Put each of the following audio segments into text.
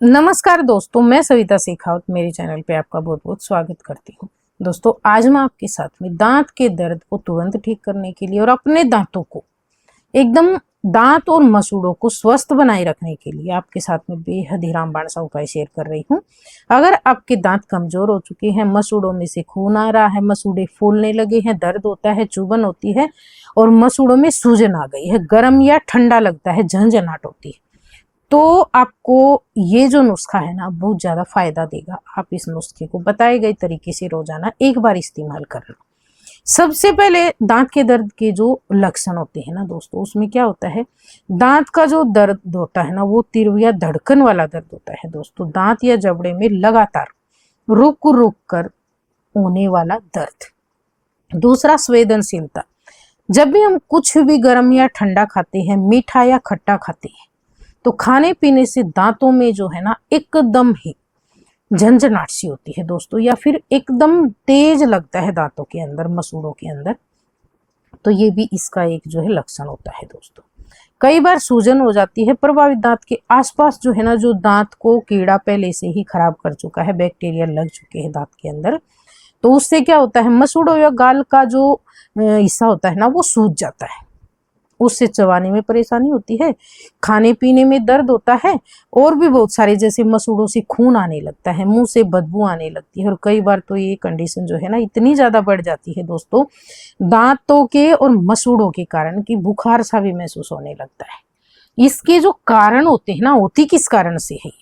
नमस्कार दोस्तों, मैं सविता शेखावत मेरे चैनल पे आपका बहुत बहुत स्वागत करती हूँ। दोस्तों, आज मैं आपके साथ में दांत के दर्द को तुरंत ठीक करने के लिए और अपने दांतों को एकदम दांत और मसूड़ों को स्वस्थ बनाए रखने के लिए आपके साथ में बेहद ही रामबाण सा उपाय शेयर कर रही हूँ। अगर आपके दांत कमजोर हो चुके हैं, मसूड़ों में से खून आ रहा है, मसूड़े फूलने लगे हैं, दर्द होता है, चुभन होती है और मसूड़ों में सूजन आ गई है, गर्म या ठंडा लगता है, झंझनाहट होती है, तो आपको ये जो नुस्खा है ना बहुत ज्यादा फायदा देगा। आप इस नुस्खे को बताए गए तरीके से रोजाना एक बार इस्तेमाल कर लो। सबसे पहले दांत के दर्द के जो लक्षण होते हैं ना दोस्तों, उसमें क्या होता है, दांत का जो दर्द होता है ना वो तीव्र या धड़कन वाला दर्द होता है दोस्तों। दांत या जबड़े में लगातार रुक रुक कर होने वाला दर्द। दूसरा, संवेदनशीलता। जब भी हम कुछ भी गर्म या ठंडा खाते हैं, मीठा या खट्टा खाते हैं, तो खाने पीने से दांतों में जो है ना एकदम ही झंझनाहट सी होती है दोस्तों, या फिर एकदम तेज लगता है दांतों के अंदर, मसूड़ों के अंदर। तो ये भी इसका एक जो है लक्षण होता है दोस्तों। कई बार सूजन हो जाती है प्रभावित दांत के आसपास, जो है ना, जो दांत को कीड़ा पहले से ही खराब कर चुका है, बैक्टीरिया लग चुके हैं दांत के अंदर। तो उससे क्या होता है, मसूड़ों या गाल का जो हिस्सा होता है ना वो सूज जाता है, उससे चबाने में परेशानी होती है, खाने पीने में दर्द होता है, और भी बहुत सारे, जैसे मसूड़ों से खून आने लगता है, मुंह से बदबू आने लगती है, और कई बार तो ये कंडीशन जो है ना इतनी ज्यादा बढ़ जाती है दोस्तों दांतों के और मसूड़ों के कारण कि बुखार सा भी महसूस होने लगता है। इसके जो कारण होते हैं ना, होती किस कारण से है,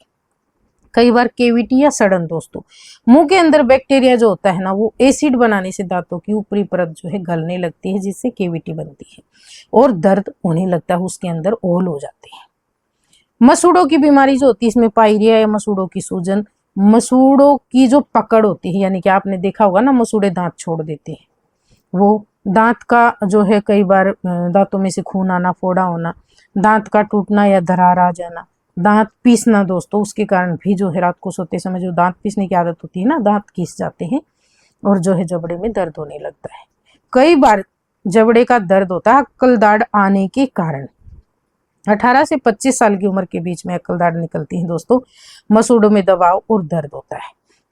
कई बार केविटी या सड़न दोस्तों। मुंह के अंदर बैक्टीरिया जो होता है ना वो एसिड बनाने से दांतों की ऊपरी परत जो है गलने लगती है, जिससे केविटी बनती है और दर्द होने लगता है, उसके अंदर ओल हो जाते हैं। मसूड़ों की बीमारी जो होती है, इसमें पायरिया या मसूड़ों की सूजन, मसूड़ों की जो पकड़ होती है, यानी कि आपने देखा होगा ना मसूड़े दांत छोड़ देते हैं, वो दांत का जो है कई बार दांतों में से खून आना, फोड़ा होना, दांत का टूटना या दरार आ जाना, दांत पीसना दोस्तों, उसके कारण भी जो है रात को सोते समय जो दांत पीसने की आदत होती है ना, दांत घिस जाते हैं और जो है जबड़े में दर्द होने लगता है। कई बार जबड़े का दर्द होता है अक्कलदाढ़ आने के कारण। 18 से 25 साल की उम्र के बीच में अक्कलदाढ़ निकलती है दोस्तों, मसूड़ों में दबाव और दर्द होता है,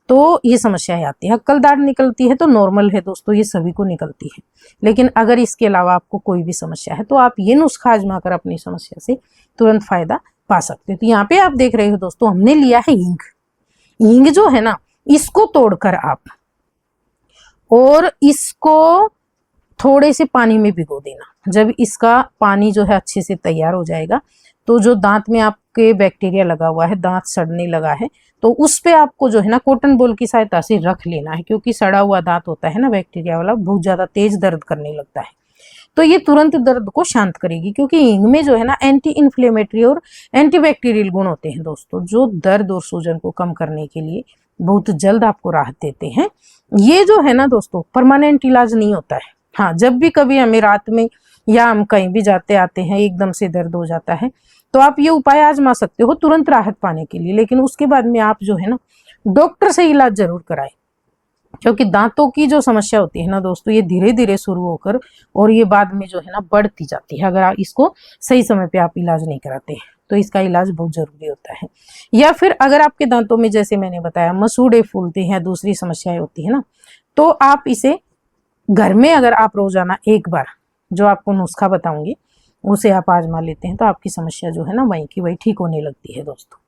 तो ये समस्याएं आती है। अक्कलदाढ़ निकलती है तो नॉर्मल है दोस्तों, ये सभी को निकलती है, लेकिन अगर इसके अलावा आपको कोई भी समस्या है तो आप ये नुस्खा आजमा कर अपनी समस्या से तुरंत फायदा पा सकते हो। तो यहाँ पे आप देख रहे हो दोस्तों, हमने लिया है हींग। हींग जो है ना, इसको तोड़कर आप और इसको थोड़े से पानी में भिगो देना। जब इसका पानी जो है अच्छे से तैयार हो जाएगा, तो जो दांत में आपके बैक्टीरिया लगा हुआ है, दांत सड़ने लगा है, तो उस पे आपको जो है ना कॉटन बॉल की सहायता से रख लेना है, क्योंकि सड़ा हुआ दांत होता है ना बैक्टीरिया वाला, बहुत ज्यादा तेज दर्द करने लगता है। तो ये तुरंत दर्द को शांत करेगी, क्योंकि हींग में जो है ना एंटी इन्फ्लेमेटरी और एंटीबैक्टीरियल गुण होते हैं दोस्तों, जो दर्द और सूजन को कम करने के लिए बहुत जल्द आपको राहत देते हैं। ये जो है ना दोस्तों परमानेंट इलाज नहीं होता है। हाँ, जब भी कभी हमें रात में या हम कहीं भी जाते आते हैं एकदम से दर्द हो जाता है, तो आप ये उपाय आजमा सकते हो तुरंत राहत पाने के लिए, लेकिन उसके बाद में आप जो है ना डॉक्टर से इलाज जरूर कराएं, क्योंकि दांतों की जो समस्या होती है ना दोस्तों, ये धीरे धीरे शुरू होकर और ये बाद में जो है ना बढ़ती जाती है, अगर आप इसको सही समय पे आप इलाज नहीं कराते हैं तो इसका इलाज बहुत जरूरी होता है। या फिर अगर आपके दांतों में, जैसे मैंने बताया, मसूड़े फूलते हैं, दूसरी समस्याएं होती है ना, तो आप इसे घर में अगर आप रोजाना एक बार जो आपको नुस्खा बताऊंगी उसे आप आजमा लेते हैं, तो आपकी समस्या जो है ना वहीं की वहीं ठीक होने लगती है दोस्तों।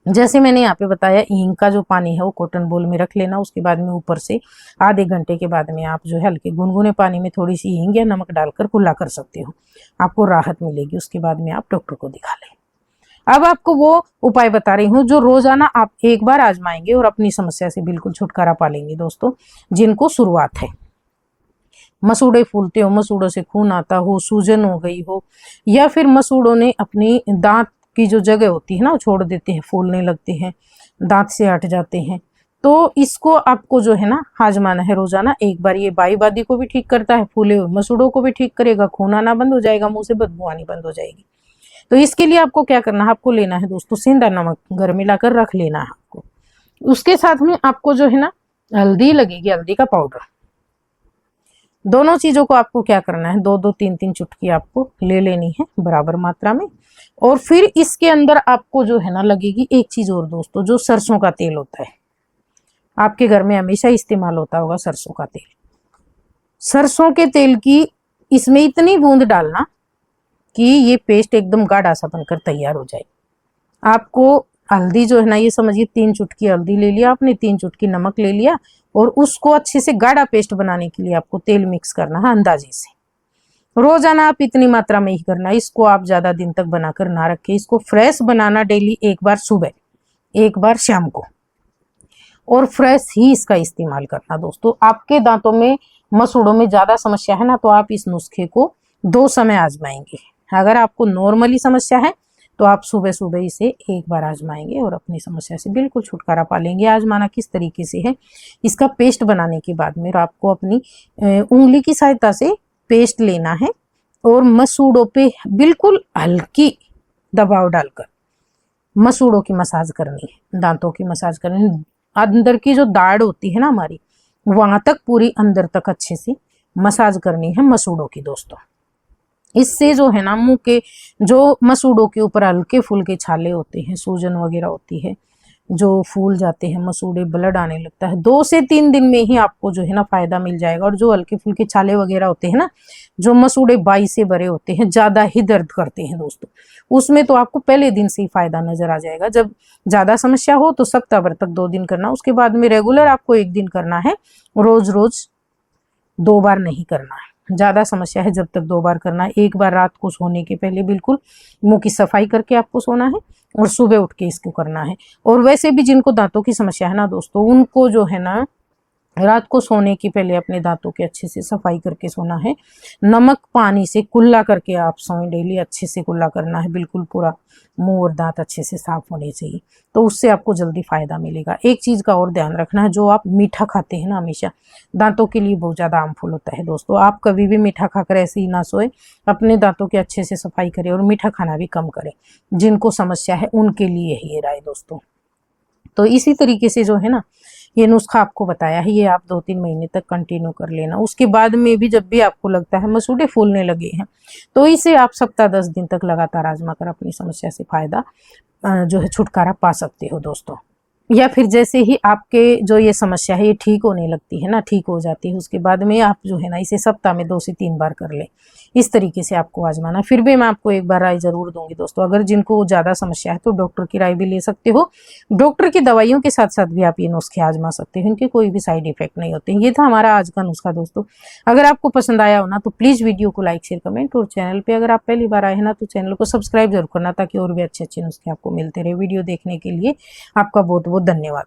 जैसे मैंने यहाँ पे बताया, हींग का जो पानी है वो कॉटन बोल में रख लेना, उसके बाद में ऊपर से आधे घंटे के बाद में आप जो है हल्के गुनगुने पानी में थोड़ी सी हींग या नमक डालकर कुल्ला कर सकते हो, आपको राहत मिलेगी। उसके बाद में आप डॉक्टर को दिखा लें। अब आपको वो उपाय बता रही हूँ जो रोजाना आप एक बार आजमाएंगे और अपनी समस्या से बिल्कुल छुटकारा पा लेंगे दोस्तों। जिनको शुरुआत है, मसूड़े फूलते हो, मसूड़ों से खून आता हो, सूजन हो गई हो, या फिर मसूड़ों ने अपनी दांत की जो जगह होती है ना वो छोड़ देते हैं, फूलने लगते हैं, दांत से हट जाते हैं, तो इसको आपको जो है ना आजमाना है रोजाना एक बार। ये बाई बादी को भी ठीक करता है, फूले हुए मसूड़ों को भी ठीक करेगा, खून आना बंद हो जाएगा, मुंह से बदबू आनी बंद हो जाएगी। तो इसके लिए आपको क्या करना है, आपको लेना है दोस्तों सेंधा नमक, घर मिलाकर रख लेना है आपको। उसके साथ में आपको जो है ना हल्दी लगेगी, हल्दी का पाउडर, दोनों चीजों को आपको क्या करना है, 2-2 3-3 चुटकी आपको ले लेनी है बराबर मात्रा में। और फिर इसके अंदर आपको जो है ना लगेगी एक चीज और दोस्तों, जो सरसों का तेल होता है, आपके घर में हमेशा इस्तेमाल होता होगा सरसों का तेल। सरसों के तेल की इसमें इतनी बूंद डालना कि ये पेस्ट एकदम गाढ़ा सा बनकर तैयार हो जाए। आपको हल्दी जो है ना, ये समझिए 3 चुटकी हल्दी ले लिया आपने, 3 चुटकी नमक ले लिया, और उसको अच्छे से गाढ़ा पेस्ट बनाने के लिए आपको तेल मिक्स करना है अंदाजे से। रोजाना आप इतनी मात्रा में ही करना, इसको आप ज्यादा दिन तक बनाकर ना रखें। इसको फ्रेश बनाना डेली, एक बार सुबह एक बार शाम को, और फ्रेश ही इसका इस्तेमाल करना। दोस्तों आपके दांतों में मसूड़ों में ज्यादा समस्या है ना, तो आप इस नुस्खे को 2 समय आजमाएंगे। अगर आपको नॉर्मली समस्या है तो आप सुबह सुबह इसे एक बार आजमाएंगे और अपनी समस्या से बिल्कुल छुटकारा पा लेंगे। आजमाना किस तरीके से है, इसका पेस्ट बनाने के बाद में आपको अपनी उंगली की सहायता से पेस्ट लेना है और मसूड़ों पे बिल्कुल हल्की दबाव डालकर मसूड़ों की मसाज करनी है, दांतों की मसाज करनी है। अंदर की जो दाढ़ होती है ना हमारी, वहां तक पूरी अंदर तक अच्छे से मसाज करनी है मसूड़ों की दोस्तों। इससे जो है ना मुंह के जो मसूड़ों के ऊपर हल्के फुल्के छाले होते हैं, सूजन वगैरह होती है, जो फूल जाते हैं मसूड़े, ब्लड आने लगता है, 2 से 3 दिन में ही आपको जो है ना फायदा मिल जाएगा। और जो हल्के फुल्के छाले वगैरह होते हैं ना, जो मसूड़े बाई से भरे होते हैं, ज्यादा ही दर्द करते हैं दोस्तों, उसमें तो आपको पहले दिन से ही फायदा नजर आ जाएगा। जब ज्यादा समस्या हो तो सप्ताह भर तक 2 दिन करना, उसके बाद में रेगुलर आपको 1 दिन करना है, रोज रोज 2 बार नहीं करना है। ज्यादा समस्या है जब तक 2 बार करना है। एक बार रात को सोने के पहले बिल्कुल मुंह की सफाई करके आपको सोना है, और सुबह उठ के इसको करना है। और वैसे भी जिनको दांतों की समस्या है ना दोस्तों, उनको जो है ना रात को सोने के पहले अपने दांतों की अच्छे से सफाई करके सोना है। नमक पानी से कुल्ला करके आप सोएं, डेली अच्छे से कुल्ला करना है, बिल्कुल पूरा मुंह और दांत अच्छे से साफ होने चाहिए, तो उससे आपको जल्दी फायदा मिलेगा। एक चीज का और ध्यान रखना है, जो आप मीठा खाते हैं ना, हमेशा दांतों के लिए बहुत ज्यादा हार्मफुल होता है दोस्तों। आप कभी भी मीठा खाकर ऐसे ही ना सोए, अपने दांतों की अच्छे से सफाई करें और मीठा खाना भी कम करें। जिनको समस्या है उनके लिए यही राय दोस्तों। तो इसी तरीके से जो है ना ये नुस्खा आपको बताया है, ये आप 2-3 महीने तक कंटिन्यू कर लेना। उसके बाद में भी जब भी आपको लगता है मसूड़े फूलने लगे हैं, तो इसे आप सप्ताह 10 दिन तक लगातार आजमा कर अपनी समस्या से फायदा जो है छुटकारा पा सकते हो दोस्तों। या फिर जैसे ही आपके जो ये समस्या है ये ठीक होने लगती है ना, ठीक हो जाती है, उसके बाद में आप जो है ना इसे सप्ताह में 2 से 3 बार कर ले। इस तरीके से आपको आजमाना। फिर भी मैं आपको एक बार राय जरूर दूंगी दोस्तों, अगर जिनको ज्यादा समस्या है तो डॉक्टर की राय भी ले सकते हो। डॉक्टर की दवाइयों के साथ साथ भी आप ये नुस्खे आजमा सकते हो, इनके कोई भी साइड इफेक्ट नहीं होते। ये था हमारा आज का नुस्खा दोस्तों। अगर आपको पसंद आया हो ना तो प्लीज वीडियो को लाइक शेयर कमेंट, और चैनल पे अगर आप पहली बार आए हैं ना तो चैनल को सब्सक्राइब जरूर करना, ताकि और भी अच्छे अच्छे नुस्खे आपको मिलते रहे। वीडियो देखने के लिए आपका बहुत बहुत धन्यवाद।